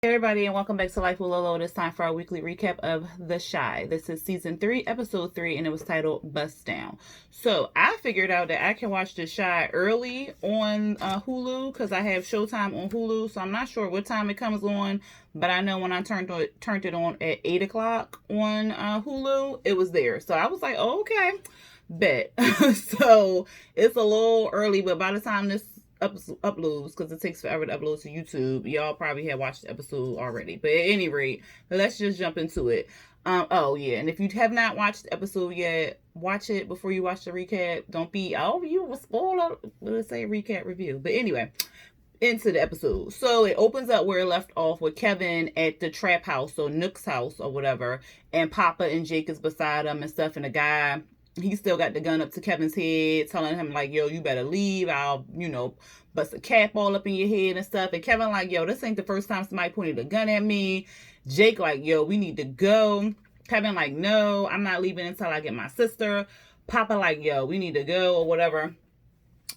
Hey everybody, and welcome back to Life with Lolo. It's time for our weekly recap of The Chi. This is season 3, episode 3, and it was titled Bust Down. So I figured out that I can watch The Chi early on Hulu because I have Showtime on Hulu. So I'm not sure what time it comes on, but I know when I turned it on at 8 o'clock on Hulu, it was there. So I was like, oh, okay, bet. So it's a little early, but by the time this uploads, because it takes forever to upload to YouTube, y'all probably have watched the episode already. But at any rate, let's just jump into it. Oh yeah, and if you have not watched the episode yet, watch it before you watch the recap. Don't be, oh, you will spoil it. Let's say recap review. But anyway, into the episode. So it opens up where it left off with Kevin at the trap house, or Nook's house or whatever, and Papa and Jake is beside him and stuff, and the guy, he still got the gun up to Kevin's head, telling him like, yo, you better leave. I'll, bust a cap all up in your head and stuff. And Kevin like, yo, this ain't the first time somebody pointed a gun at me. Jake like, yo, we need to go. Kevin like, no, I'm not leaving until I get my sister. Papa like, yo, we need to go or whatever.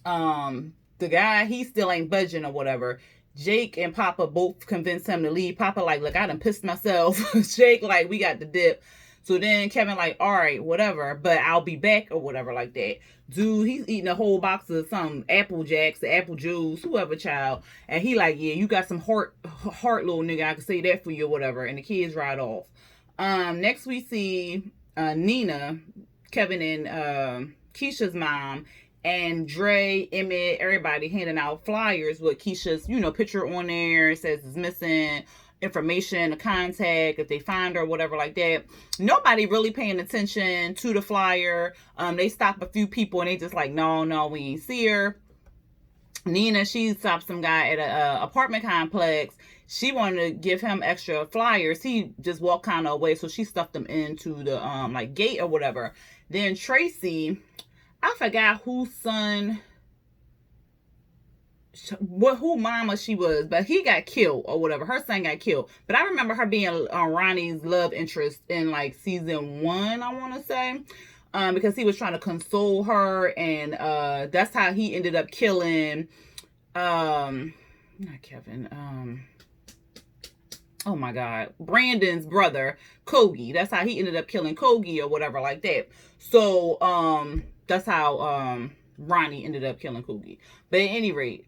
The guy, he still ain't budging or whatever. Jake and Papa both convinced him to leave. Papa like, look, I done pissed myself. Jake like, we got the dip. So then Kevin like, all right, whatever, but I'll be back or whatever like that. Dude, he's eating a whole box of some Apple Jacks, the apple juice, whoever, child. And he like, yeah, you got some heart little nigga. I can say that for you or whatever. And the kids ride off. Next we see Nina, Kevin and Keisha's mom, and Dre, Emmett, everybody handing out flyers with Keisha's, picture on there. It says it's missing information, a contact, if they find her or whatever like that. Nobody really paying attention to the flyer. They stop a few people and they just like, no, we ain't see her. Nina, she stopped some guy at a apartment complex. She wanted to give him extra flyers. He just walked kind of away, so she stuffed them into the gate or whatever. Then Tracy, I forgot whose son, who mama she was, but he got killed or whatever. Her son got killed. But I remember her being Ronnie's love interest in like season 1, I want to say. Because he was trying to console her, and that's how he ended up killing not Kevin, oh my god, Brandon's brother, Kogi. That's how he ended up killing Kogi or whatever like that. So that's how Ronnie ended up killing Kogi. But at any rate,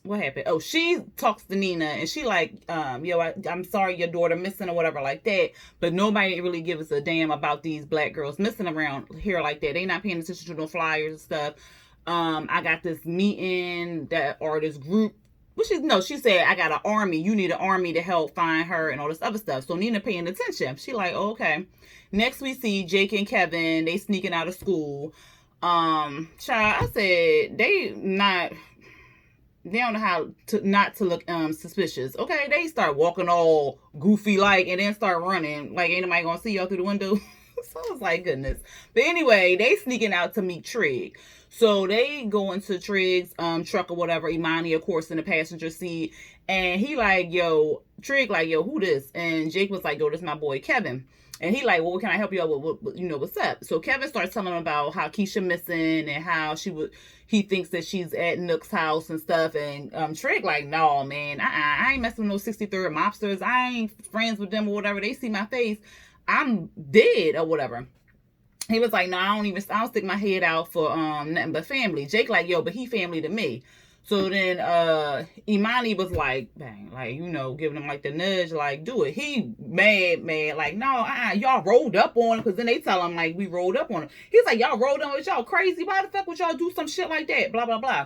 what happened? Oh, she talks to Nina and she like, I'm sorry your daughter missing or whatever like that. But nobody really gives a damn about these black girls missing around here like that. They not paying attention to no flyers and stuff. I got this meeting or this group. She said, I got an army. You need an army to help find her and all this other stuff. So Nina paying attention. She like, oh, okay. Next we see Jake and Kevin. They sneaking out of school. Child, I said, they don't know how to not to look suspicious. Okay, they start walking all goofy like and then start running. Like, ain't nobody gonna see y'all through the window. So I was like, goodness. But anyway, they sneaking out to meet Trig. So they go into Trig's truck or whatever. Imani, of course, in the passenger seat. And he like, yo, Trig like, yo, who this? And Jake was like, yo, this is my boy Kevin. And he like, well, what can I help you out with? What's up? So Kevin starts telling him about how Keisha missing and how he thinks that she's at Nook's house and stuff. And Trig like, no, man, I ain't messing with no 63rd mobsters. I ain't friends with them or whatever. They see my face, I'm dead or whatever. He was like, no, I don't stick my head out for nothing but family. Jake like, yo, but he family to me. So then Imani was like, bang, like, giving him like the nudge, like, do it. He mad, like, no, y'all rolled up on him. Because then they tell him, like, we rolled up on him. He's like, y'all rolled on him. Y'all crazy. Why the fuck would y'all do some shit like that? Blah, blah, blah.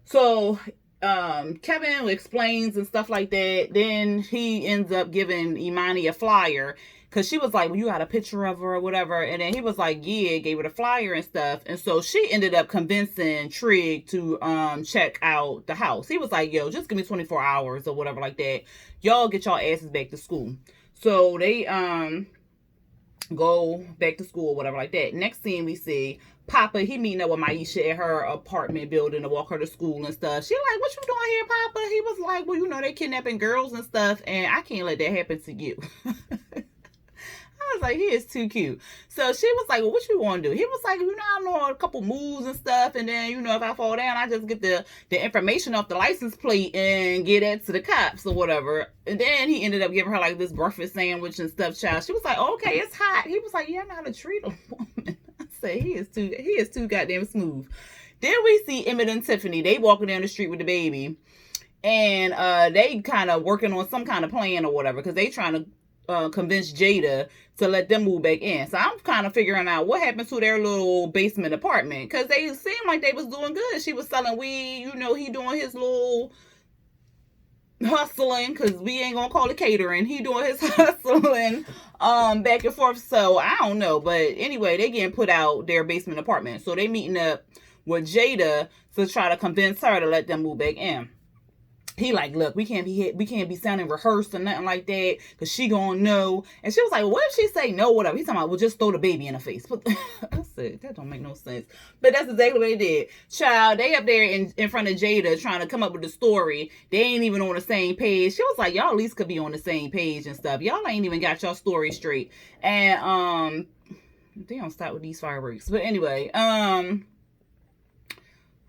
So Kevin explains and stuff like that. Then he ends up giving Imani a flyer. Because she was like, well, you got a picture of her or whatever. And then he was like, yeah, gave her the flyer and stuff. And so she ended up convincing Trig to check out the house. He was like, yo, just give me 24 hours or whatever like that. Y'all get y'all asses back to school. So they go back to school or whatever like that. Next scene we see Papa, he meeting up with Maisha at her apartment building to walk her to school and stuff. She like, what you doing here, Papa? He was like, well, they kidnapping girls and stuff. And I can't let that happen to you. I was like, he is too cute. So she was like, well, what you want to do? He was like, I know a couple moves and stuff. And then, if I fall down, I just get the information off the license plate and get it to the cops or whatever. And then he ended up giving her like this breakfast sandwich and stuff, child. She was like, okay, it's hot. He was like, yeah, I know how to treat a woman. I said, he is too goddamn smooth. Then we see Emmett and Tiffany. They walking down the street with the baby. And they kind of working on some kind of plan or whatever, because they trying to convince Jada to let them move back in. So I'm kind of figuring out what happened to their little basement apartment, because they seemed like they was doing good. She was selling weed, he doing his little hustling, because we ain't gonna call it catering. He doing his hustling back and forth. So I don't know, but anyway, they getting put out their basement apartment. So they meeting up with Jada to try to convince her to let them move back in. He like, look, we can't be sounding rehearsed or nothing like that, because she gonna know. And she was like, well, what if she say no, whatever? He's talking about, well, just throw the baby in her face. But I said, that don't make no sense. But that's exactly what they did. Child, they up there in front of Jada trying to come up with the story. They ain't even on the same page. She was like, y'all at least could be on the same page and stuff. Y'all ain't even got your story straight. And they don't stop with these fireworks. But anyway,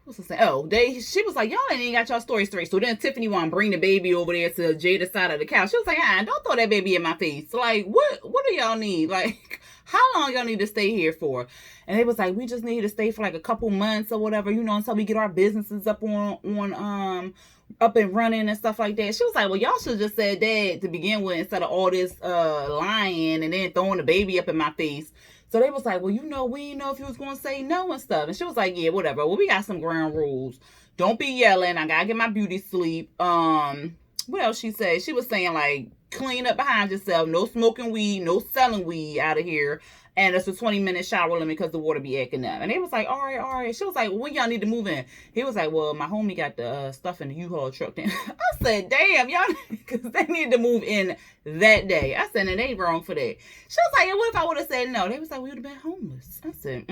what's I saying? Oh, she was like, y'all ain't got y'all story straight. So then Tiffany want to bring the baby over there to Jada's side of the couch. She was like, don't throw that baby in my face. Like, what do y'all need? Like, how long y'all need to stay here for? And they was like, we just need to stay for like a couple months or whatever, until we get our businesses up up and running and stuff like that. She was like, well, y'all should just said that to begin with, instead of all this lying and then throwing the baby up in my face. So they was like, well, we didn't know if you was going to say no and stuff. And she was like, yeah, whatever. Well, we got some ground rules. Don't be yelling. I got to get my beauty sleep. What else she said? She was saying, like, clean up behind yourself. No smoking weed. No selling weed out of here. And it's a 20-minute shower limit because the water be acting up. And they was like, all right. She was like, well, when y'all need to move in? He was like, well, my homie got the stuff in the U-Haul truck. I said, damn, y'all, because they needed to move in that day. I said, and they ain't wrong for that. She was like, what if I would have said no? They was like, we would have been homeless. I said,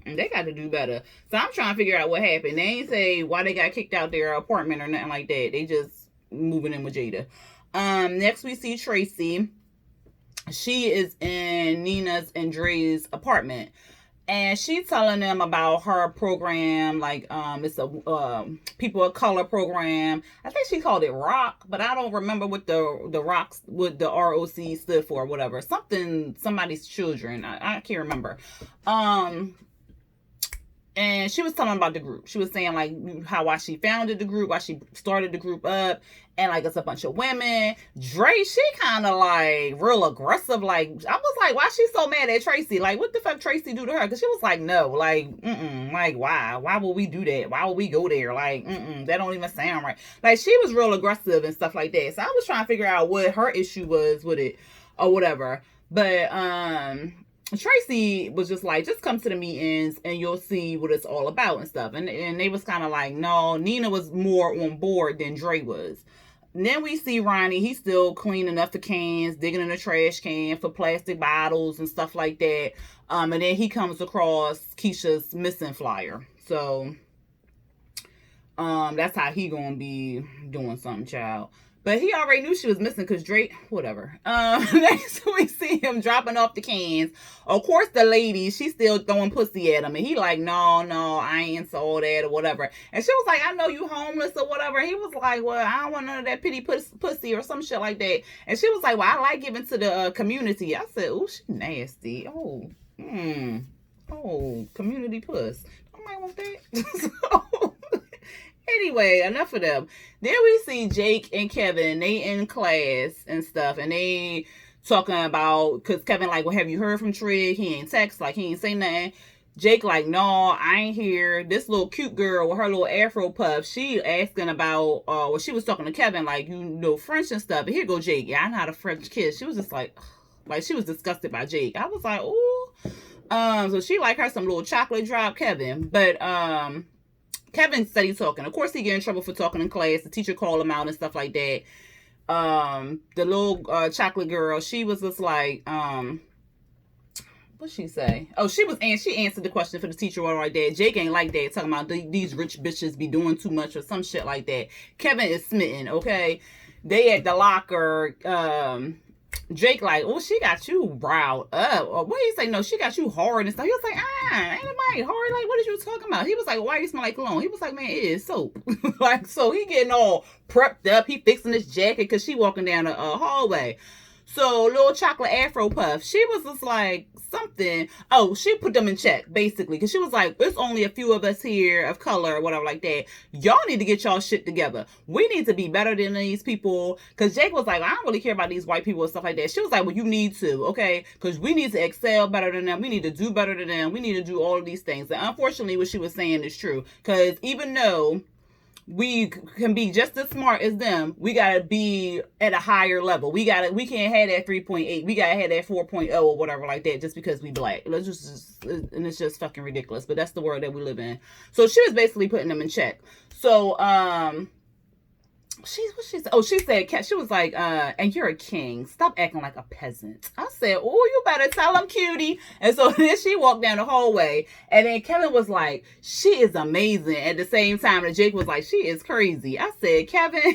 they got to do better. So I'm trying to figure out what happened. They ain't say why they got kicked out their apartment or nothing like that. They just moving in with Jada. Next we see Tracy. She is in Nina's and Dre's apartment, and she's telling them about her program. Like, it's a people of color program. I think she called it ROC, but I don't remember what the ROC stood for, or whatever. Somebody's children. I can't remember. And she was telling about the group. She was saying, like, why she founded the group, why she started the group up, and, like, it's a bunch of women. Dre, she kind of, like, real aggressive. Like, I was like, why she so mad at Tracy? Like, what the fuck Tracy do to her? Because she was like, no, like, like, why? Why would we do that? Why would we go there? Like, that don't even sound right. Like, she was real aggressive and stuff like that. So I was trying to figure out what her issue was with it or whatever. But, Tracy was just like, just come to the meetings and you'll see what it's all about and stuff. And they was kind of like, no, Nina was more on board than Dre was. And then we see Ronnie. He's still cleaning up the cans, digging in the trash can for plastic bottles and stuff like that. And then he comes across Keisha's missing flyer. So that's how he gonna be doing something, child. But he already knew she was missing because Drake, whatever. Next we see him dropping off the cans. Of course, the lady, she's still throwing pussy at him. And he like, no, I ain't saw that or whatever. And she was like, I know you homeless or whatever. And he was like, well, I don't want none of that pity pussy or some shit like that. And she was like, well, I like giving to the community. I said, oh, she nasty. Oh, community puss. I might want that. So... Anyway, enough of them. Then we see Jake and Kevin. They in class and stuff. And they talking about... Because Kevin like, well, have you heard from Trig? He ain't text. Like, he ain't say nothing. Jake like, no, I ain't here. This little cute girl with her little afro puff, she asking about... well, she was talking to Kevin like, French and stuff. And here go Jake. Yeah, I know how to French kiss. She was just like... Like, she was disgusted by Jake. I was like, ooh. So she like her some little chocolate drop Kevin. But... Kevin said he's talking. Of course, he get in trouble for talking in class. The teacher called him out and stuff like that. The little chocolate girl, she was just like, what'd she say? Oh, she answered the question for the teacher all right there. Jake ain't like that, talking about these rich bitches be doing too much or some shit like that. Kevin is smitten, okay? They at the locker, Jake like, oh, she got you riled up. Or what do you say? No, she got you hard and stuff. He was like, ain't nobody hard. Like, what are you talking about? He was like, why you smell like cologne? He was like, man, it is soap. Like, so he getting all prepped up. He fixing his jacket because she walking down the hallway. So little chocolate Afro puff, she was just like something. Oh, she put them in check basically because she was like, "There's only a few of us here of color or whatever like that. Y'all need to get y'all shit together. We need to be better than these people." Because Jake was like, "I don't really care about these white people and stuff like that." She was like, "Well, you need to, okay? Because we need to excel better than them. We need to do better than them. We need to do all of these things." And unfortunately, what she was saying is true. Because even though we can be just as smart as them, we gotta be at a higher level. We can't have that 3.8. We gotta have that 4.0 or whatever like that just because we black. And it's just fucking ridiculous. But that's the world that we live in. So she was basically putting them in check. So she said, she was like, and you're a king. Stop acting like a peasant. I said, oh, you better tell him, cutie. And so then she walked down the hallway, and then Kevin was like, she is amazing. At the same time, and Jake was like, she is crazy. I said, Kevin,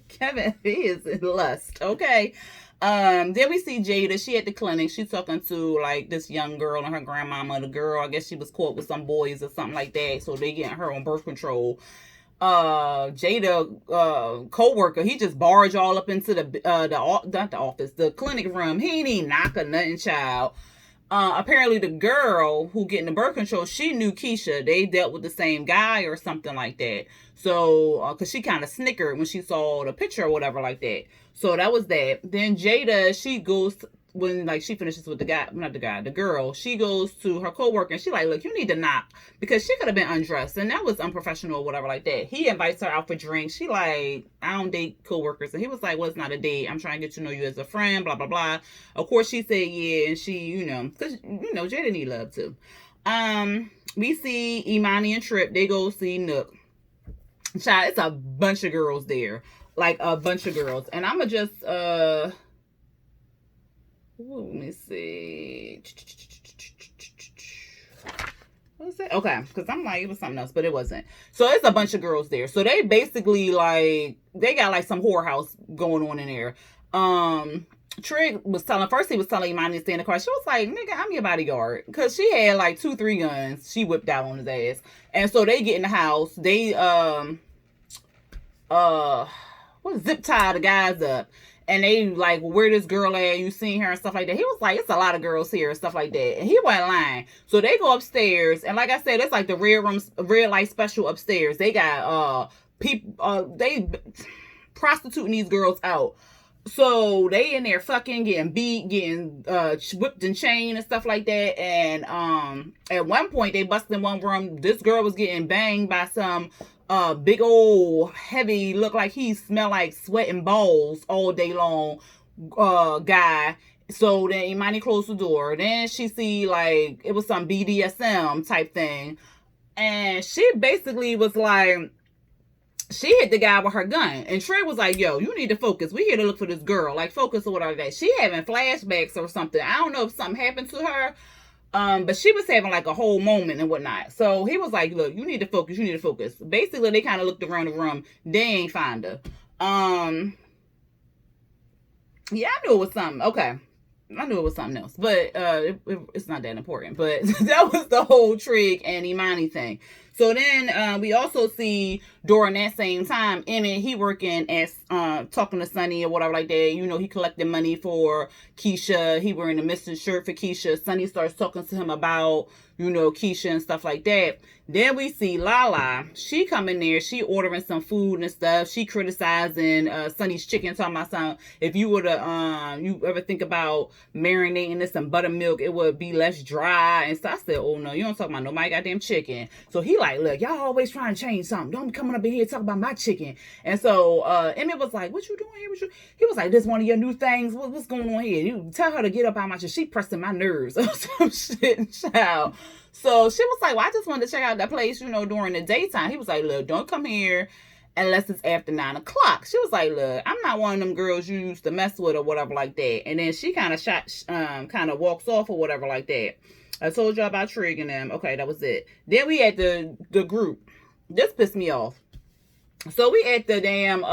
Kevin, he is in lust, okay? Then we see Jada. She at the clinic. She's talking to like this young girl and her grandmama. The girl, I guess she was caught with some boys or something like that. So they getting her on birth control. Jada co-worker, he just barged all up into the clinic room. He ain't even knock or nothing, child. Apparently the girl who getting the birth control, she knew Keisha. They dealt with the same guy or something like that. So because she kind of snickered when she saw the picture or whatever like that. So that was that. Then Jada, she goes when like she finishes with the girl, she goes to her coworker and she like, look, you need to knock, because she could have been undressed and that was unprofessional or whatever like that. He invites her out for drinks. She like, I don't date coworkers. And he was like, well, it's not a date. I'm trying to get to know you as a friend, blah, blah, blah. Of course she said yeah, and she, because, Jada need love too. We see Imani and Trip. They go see Nook. Child, it's a bunch of girls there. Like a bunch of girls. And I'ma just, let me see. What was that? Okay, because I'm like, it was something else, but it wasn't. So it's a bunch of girls there. So they basically like, they got like some whorehouse going on in there. Trig was telling, first he was telling Imani to stay in the car. She was like, nigga, I'm your bodyguard. Because she had like 2-3 guns she whipped out on his ass. And so they get in the house. They, zip tie the guys up. And they like, well, where this girl at? You seen her and stuff like that. He was like, it's a lot of girls here and stuff like that. And he wasn't lying. So they go upstairs. And like I said, it's like the red light special upstairs. They got people, they prostituting these girls out. So they in there fucking, getting beat, getting whipped and chained and stuff like that. And at one point they busted in one room. This girl was getting banged by some big old heavy, look like he smelled like sweat and balls all day long guy. So then Imani closed the door. Then she see like it was some BDSM type thing, and she basically was like, she hit the guy with her gun. And Trey was like, yo, you need to focus. We here to look for this girl. Like, focus or whatever that. She having flashbacks or something. I don't know if something happened to her. But she was having like a whole moment and whatnot. So he was like, look, you need to focus. You need to focus. Basically, they kind of looked around the room. They ain't find her. Yeah, I knew it was something. Okay. I knew it was something else, but it's not that important. But that was the whole Trig and Imani thing. So then we also see during that same time, Emmett, he working as talking to Sonny or whatever like that. He collected money for Keisha. He wearing a Mrs. shirt for Keisha. Sonny starts talking to him about, Keisha and stuff like that. Then we see Lala. She come in there. She ordering some food and stuff. She criticizing Sonny's chicken, talking about something. If you were to, you ever think about marinating this in buttermilk, it would be less dry and stuff. I said, oh no, you don't talk about nobody goddamn chicken. So he like, look, y'all always trying to change something. Don't be coming up in here talking about my chicken. And so Emmett was like, what you doing here? He was like, this one of your new things. What's going on here? You tell her to get up out my shit. She pressing my nerves or some shit, child. So she was like, well, I just wanted to check out that place, during the daytime. He was like, look, don't come here unless it's after 9 o'clock. She was like, look, I'm not one of them girls you used to mess with or whatever like that. And then she kind of walks off or whatever like that. I told you about Trig and them. Okay, that was it. Then we at the group. This pissed me off. So we at the damn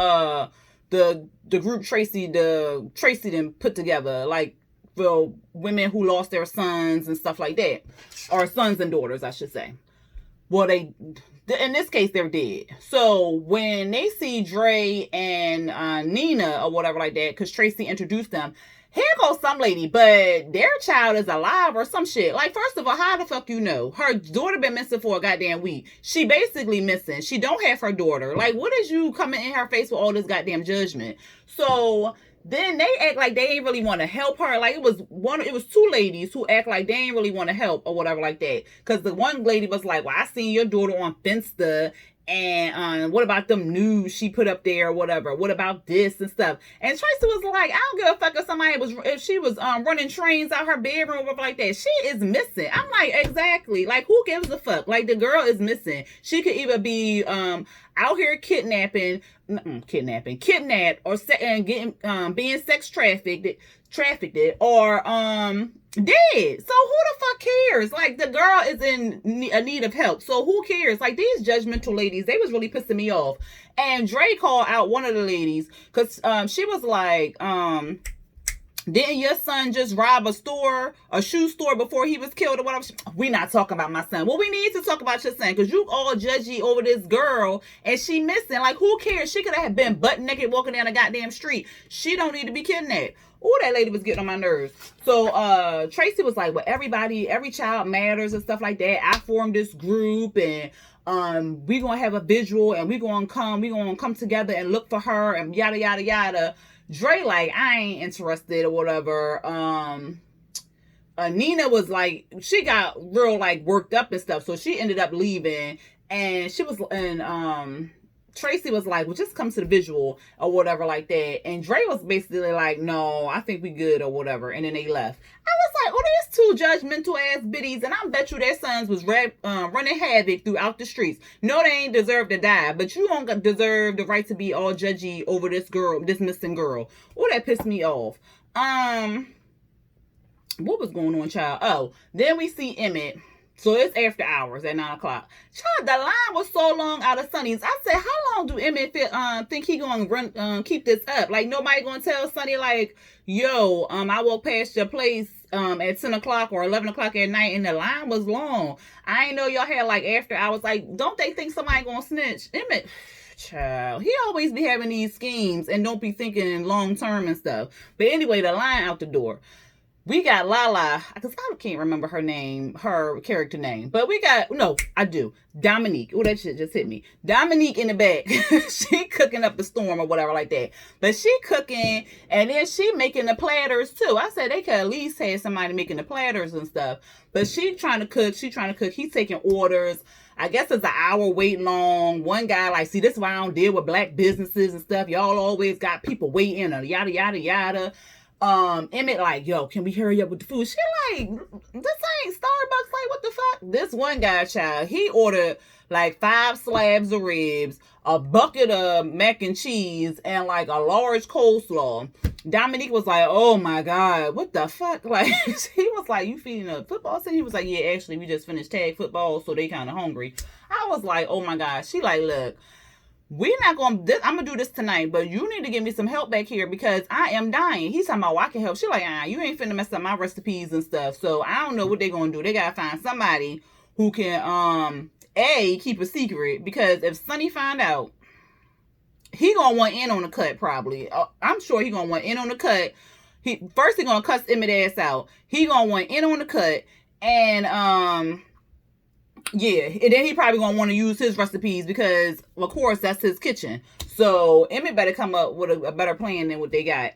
the group Tracy then put together, like for women who lost their sons and stuff like that, or sons and daughters, I should say. Well, in this case, they're dead. So when they see Dre and Nina or whatever like that, because Tracy introduced them, here goes some lady, but their child is alive or some shit. Like, first of all, how the fuck you know? Her daughter been missing for a goddamn week. She basically missing. She don't have her daughter. Like, what is you coming in her face with all this goddamn judgment? So then they act like they ain't really want to help her. Like, it was two ladies who act like they ain't really want to help or whatever like that. Because the one lady was like, well, I seen your daughter on Finsta, and what about them news she put up there or whatever? What about this and stuff? And Tracy was like, I don't give a fuck if she was running trains out her bedroom or whatever like that. She is missing. I'm like, exactly. Like, who gives a fuck? Like, the girl is missing. She could either be out here kidnapped, or getting being sex trafficked, or dead. So who the fuck cares? Like, the girl is in a need of help, so who cares? Like, these judgmental ladies, they was really pissing me off. And Dre called out one of the ladies because she was like, didn't your son just rob a shoe store before he was killed or whatever? We not talking about my son. Well, we need to talk about your son because you all judgy over this girl and she missing. Like, who cares? She could have been butt naked walking down a goddamn street. She don't need to be kidnapped. Oh, that lady was getting on my nerves. So Tracy was like, well, every child matters and stuff like that. I formed this group, and we gonna have a visual, and we gonna come together and look for her, and yada yada yada. Dre like, I ain't interested or whatever. Nina was like, she got real like worked up and stuff, so she ended up leaving, and Tracy was like, well, just come to the visual or whatever like that. And Dre was basically like, no, I think we good or whatever. And then they left. I was like, oh, there's two judgmental ass biddies. And I bet you their sons was running havoc throughout the streets. No, they ain't deserve to die. But you don't deserve the right to be all judgy over this missing girl. Oh, that pissed me off. What was going on, child? Oh, then we see Emmett. So it's after hours at 9 o'clock. Child, the line was so long out of Sonny's. I said, how long do Emmett think he gonna keep this up? Like, nobody gonna tell Sonny, like, yo, I walked past your place at 10 o'clock or 11 o'clock at night and the line was long. I ain't know y'all had like after hours. Like, don't they think somebody gonna snitch? Emmett, child, he always be having these schemes and don't be thinking long term and stuff. But anyway, the line out the door. We got Lala, because I can't remember her character name. But I do. Dominique. Oh, that shit just hit me. Dominique in the back. She cooking up the storm or whatever like that. But she cooking, and then she making the platters too. I said they could at least have somebody making the platters and stuff. But she trying to cook. He's taking orders. I guess it's an hour wait long. One guy like, see, this is why I don't deal with black businesses and stuff. Y'all always got people waiting or yada, yada, yada. Emmett like, yo, can we hurry up with the food? She like, this ain't Starbucks. Like, what the fuck? This one guy, child, he ordered like 5 slabs of ribs, a bucket of mac and cheese, and like a large coleslaw. Dominique was like, oh my God, what the fuck? Like, he was like, you feeding a football team? He was like, yeah, actually, we just finished tag football, so they kind of hungry. I was like, oh my God. She like, look, I'm going to do this tonight, but you need to give me some help back here because I am dying. He's talking about, well, I can help. She like, you ain't finna mess up my recipes and stuff. So I don't know what they going to do. They got to find somebody who can, keep a secret, because if Sonny find out, he going to want in on the cut probably. I'm sure he going to want in on the cut. He going to cuss Emmett ass out. He going to want in on the cut, and, yeah, and then he probably gonna want to use his recipes because, of course, that's his kitchen. So Emmett better come up with a better plan than what they got,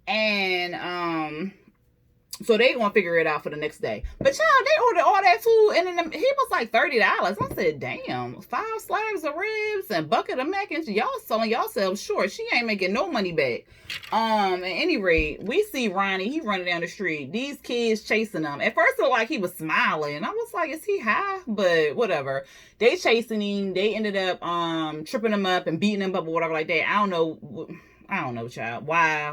and so they gonna figure it out for the next day. But child, they ordered all that food, and then he was like $30. I said, damn, 5 slabs of ribs and bucket of mac and cheese. Y'all selling yourselves short. She ain't making no money back. At any rate, we see Ronnie. He running down the street. These kids chasing him. At first, it looked like he was smiling. I was like, is he high? But whatever. They chasing him. They ended up tripping him up and beating him up or whatever like that. I don't know, child. Why?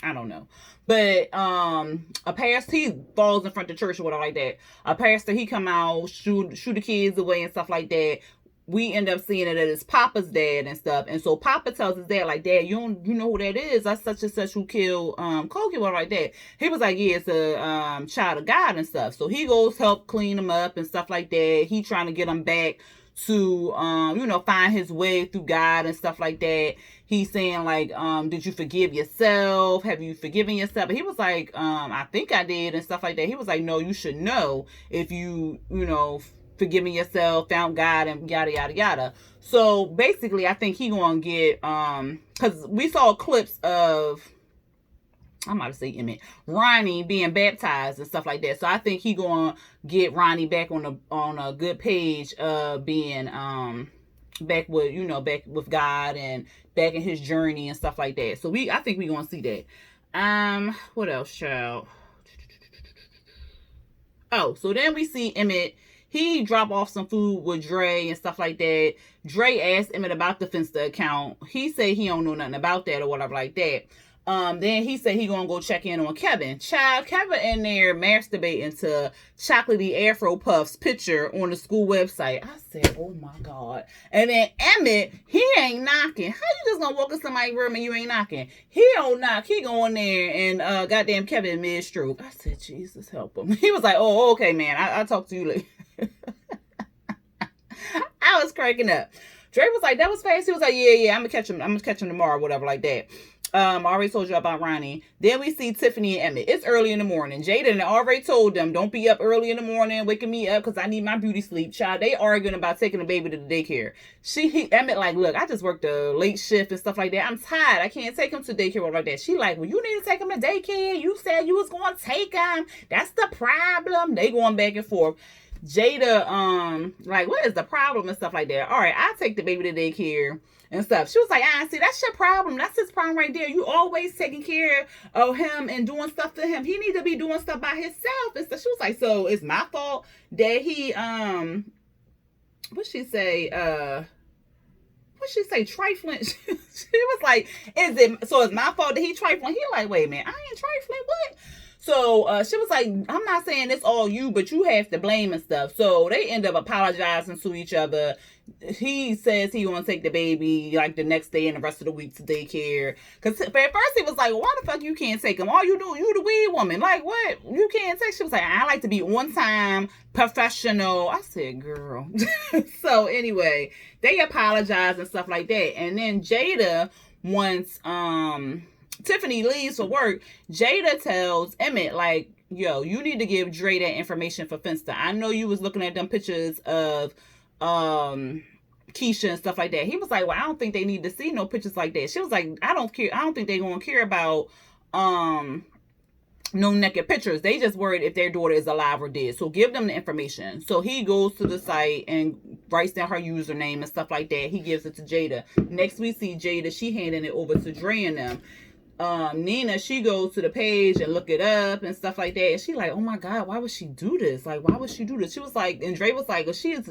I don't know. But a pastor, he falls in front of the church or whatever like that. A pastor, he come out, shoot the kids away and stuff like that. we end up seeing it as Papa's dad and stuff. And so Papa tells his dad, like, Dad, you know who that is? That's such and such who killed Koki, one like that. He was like, yeah, it's a child of God and stuff. So he goes help clean him up and stuff like that. He trying to get him back to find his way through God and stuff like that. He's saying like, did you forgive yourself? Have you forgiven yourself? But he was like, I think I did and stuff like that. He was like, no, you should know if you forgiving yourself, found God, and yada yada yada. So basically, I think he gonna get because we saw clips of, I'm about to say Emmett, Ronnie being baptized and stuff like that. So I think he gonna get Ronnie back on a good page of being back with God and back in his journey and stuff like that. So I think we gonna see that. What else, child? Oh, so then we see Emmett. He drop off some food with Dre and stuff like that. Dre asked Emmett about the Finsta account. He said he don't know nothing about that or whatever like that. Then he said he gonna go check in on Kevin. Child, Kevin in there masturbating to Chocolatey Afro Puff's picture on the school website. I said, oh my God. And then Emmett, he ain't knocking. How you just gonna walk in somebody's room and you ain't knocking? He don't knock. He go in there and goddamn Kevin mid-stroke. I said, Jesus help him. He was like, oh, okay, man. I'll talk to you later. I was cracking up. Dre was like, that was fast. He was like, yeah, I'm gonna catch him tomorrow, whatever, like that. I already told you about Ronnie. Then we see Tiffany and Emmett. It's early in the morning. Jaden already told them, don't be up early in the morning waking me up because I need my beauty sleep. Child, they arguing about taking the baby to the daycare. Emmett like, look, I just worked a late shift and stuff like that. I'm tired. I can't take him to daycare or like that. She like, well, you need to take him to daycare. You said you was going to take him. That's the problem. They going back and forth. Jada, like, what is the problem and stuff like that? All right, I'll take the baby to daycare and stuff. She was like, see, that's your problem. That's his problem right there. You always taking care of him and doing stuff to him. He need to be doing stuff by himself and stuff. She was like, so it's my fault that he, what'd she say, trifling? She was like, it's my fault that he trifling? He like, wait a minute, I ain't trifling, what? So she was like, I'm not saying it's all you, but you have to blame and stuff. So they end up apologizing to each other. He says he want to take the baby like the next day and the rest of the week to daycare. Because at first he was like, well, why the fuck you can't take him? All you do, you the weed woman. Like, what? You can't take? She was like, I like to be on time, professional. I said, girl. So anyway, they apologize and stuff like that. And then Jada once Tiffany leaves for work, Jada tells Emmett, like, yo, you need to give Dre that information for Finsta. I know you was looking at them pictures of Keisha and stuff like that. He was like, well, I don't think they need to see no pictures like that. She was like, I don't care. I don't think they gonna care about no naked pictures. They just worried if their daughter is alive or dead. So give them the information. So he goes to the site and writes down her username and stuff like that. He gives it to Jada. Next we see Jada, she handing it over to Dre and them. Nina, she goes to the page and look it up and stuff like that. And she like, oh my God, why would she do this? Like, why would she do this? She was like, and Dre was like, well, she is,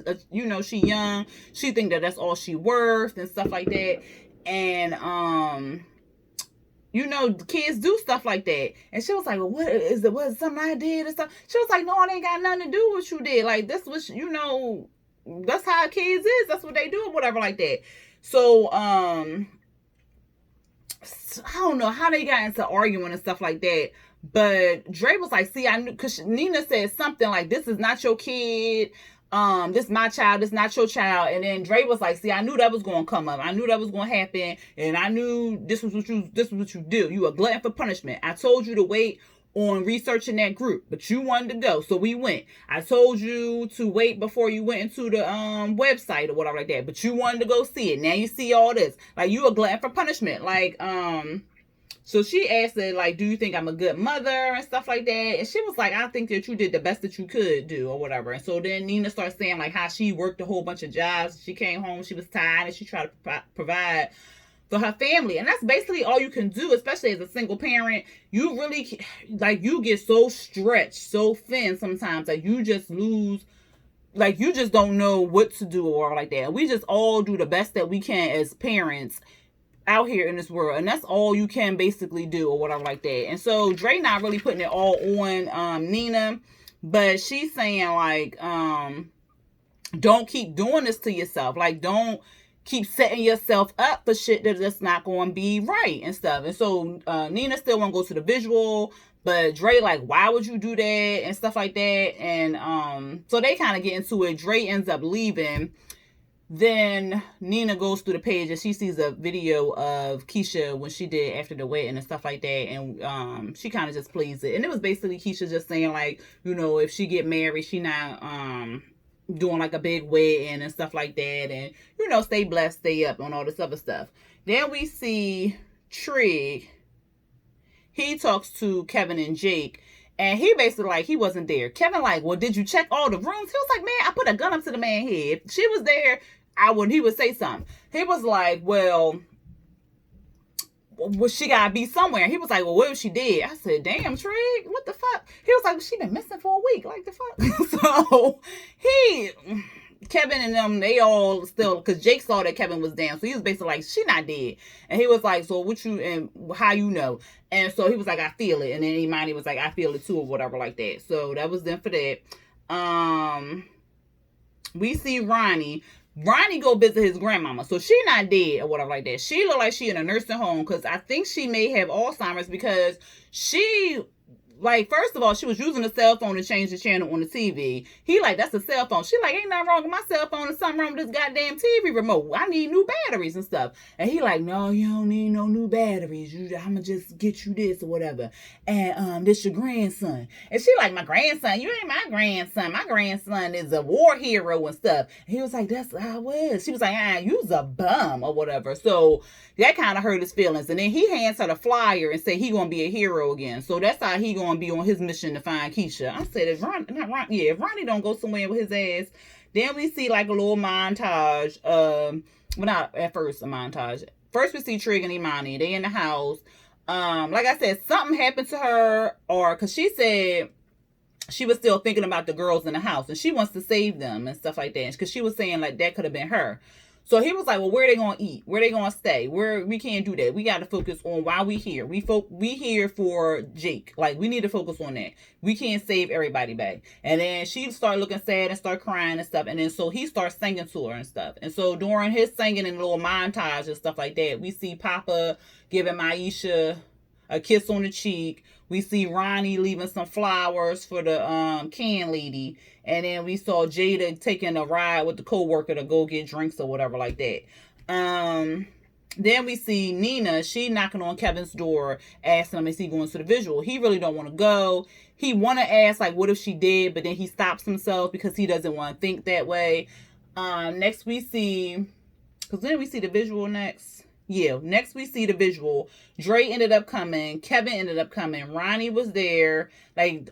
she young. She think that that's all she worth and stuff like that. And, kids do stuff like that. And she was like, well, what is it? Was something I did and stuff? She was like, no, it ain't got nothing to do with what you did. Like, this was, that's how kids is. That's what they do or whatever like that. So, I don't know how they got into arguing and stuff like that. But Dre was like, see, I knew, because Nina said something like, this is not your kid. This is my child. This is not your child. And then Dre was like, see, I knew that was going to come up. I knew that was going to happen. And I knew this was what you do. You a glutton for punishment. I told you to wait on researching that group, but you wanted to go, so we went. I told you to wait before you went into the website or whatever like that, but you wanted to go see it. Now you see all this. Like, you a glutton for punishment. Like, so she asked her, like, do you think I'm a good mother and stuff like that? And she was like, I think that you did the best that you could do or whatever. And so then Nina starts saying, like, how she worked a whole bunch of jobs. She came home, she was tired, and she tried to provide for her family. And that's basically all you can do, especially as a single parent. You really, like, you get so stretched, so thin sometimes that you just lose, like, you just don't know what to do or like that. We just all do the best that we can as parents out here in this world, and that's all you can basically do or whatever like that. And so Dre not really putting it all on Nina, but she's saying, like, don't keep doing this to yourself. Like, don't keep setting yourself up for shit that's not going to be right and stuff. And so Nina still want to go to the visual, but Dre like, why would you do that and stuff like that. And so they kind of get into it. Dre ends up leaving. Then Nina goes through the page and she sees a video of Keisha when she did after the wedding and stuff like that, and she kind of just plays it. And it was basically Keisha just saying like, you know, if she get married, she not doing like a big wedding and stuff like that, and you know, stay blessed, stay up, on all this other stuff. Then we see Trig. He talks to Kevin and Jake, and he basically like, he wasn't there. Kevin like, well, did you check all the rooms? He was like, man, I put a gun up to the man's head. If she was there, he would say something. He was like, well, she gotta be somewhere. He was like, well, what if she did? I said, damn, Trig, what the fuck? He was like, well, she been missing for a week. Like, the fuck? So Kevin and them, they all still, because Jake saw that Kevin was down, so he was basically like, she not dead. And he was like, so what you, and how you know? And so he was like, I feel it. And then Imani was like, I feel it too, or whatever like that. So that was them for that. We see Ronnie go visit his grandmama. So she not dead or whatever like that. She look like she in a nursing home, because I think she may have Alzheimer's, because she, like, first of all, she was using a cell phone to change the channel on the TV. He like, that's a cell phone. She like, ain't nothing wrong with my cell phone. There's something wrong with this goddamn TV remote. I need new batteries and stuff. And he like, no, you don't need no new batteries. I'ma just get you this or whatever. And this your grandson. And she like, my grandson? You ain't my grandson. My grandson is a war hero and stuff. And he was like, that's how I was. She was like, you's a bum or whatever. So that kind of hurt his feelings. And then he hands her the flyer and say he gonna be a hero again. So that's how he gonna be on his mission to find Keisha. I said, if Ronnie don't go somewhere with his ass. Then we see like a little montage. Well, not at first a montage. First we see Trig and Imani. They in the house. Like I said, something happened to her, or because she said she was still thinking about the girls in the house and she wants to save them and stuff like that. Because she was saying like that could have been her. So he was like, well, where are they going to eat? Where are they going to stay? We can't do that. We got to focus on why we here. We here for Jake. Like, we need to focus on that. We can't save everybody back. And then she started looking sad and start crying and stuff. And then so he starts singing to her and stuff. And so during his singing and little montage and stuff like that, we see Papa giving Maisha a kiss on the cheek. We see Ronnie leaving some flowers for the can lady. And then we saw Jada taking a ride with the co-worker to go get drinks or whatever like that. Then we see Nina. She knocking on Kevin's door, asking him, is he going to the visual? He really don't want to go. He want to ask, like, what if she did? But then he stops himself because he doesn't want to think that way. Next we see, because then we see the visual next. Yeah, next we see the visual. Dre ended up coming. Kevin ended up coming. Ronnie was there. Like,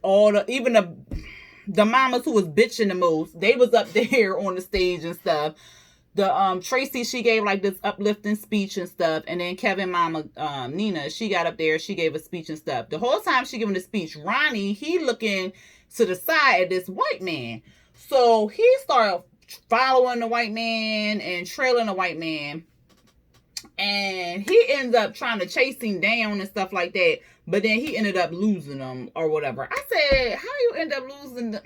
even the mamas who was bitching the most, they was up there on the stage and stuff. The Tracy, she gave like this uplifting speech and stuff. And then Kevin mama, Nina, she got up there, she gave a speech and stuff. The whole time she giving the speech, Ronnie, he looking to the side at this white man. So he started following the white man and trailing the white man. And he ends up trying to chase him down and stuff like that. But then he ended up losing them or whatever. I said, how you end up losing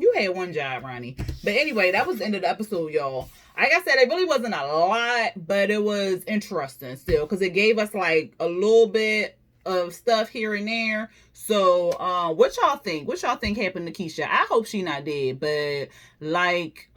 You had one job, Ronnie. But anyway, that was the end of the episode, y'all. Like I said, it really wasn't a lot, but it was interesting still. Because it gave us like a little bit of stuff here and there. So what y'all think? What y'all think happened to Keisha? I hope she not dead. But like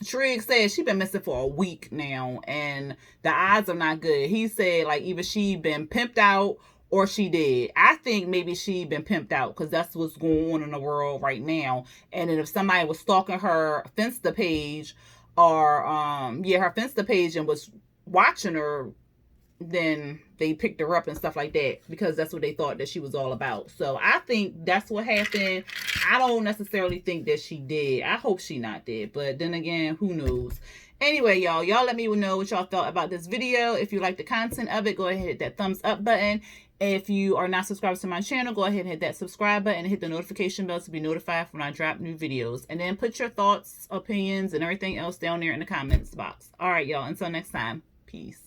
Trig said, she been missing for a week now, and the odds are not good. He said like either she been pimped out or she did. I think maybe she been pimped out, because that's what's going on in the world right now. And then if somebody was stalking her Finsta page or her Finsta page and was watching her, then they picked her up and stuff like that, because that's what they thought that she was all about. So I think that's what happened. I don't necessarily think that she did. I hope she not did, but then again, who knows? Anyway, y'all let me know what y'all thought about this video. If you like the content of it, go ahead and hit that thumbs up button. If you are not subscribed to my channel, go ahead and hit that subscribe button and hit the notification bell to be notified when I drop new videos. And then put your thoughts, opinions, and everything else down there in the comments box. All right, y'all. Until next time. Peace.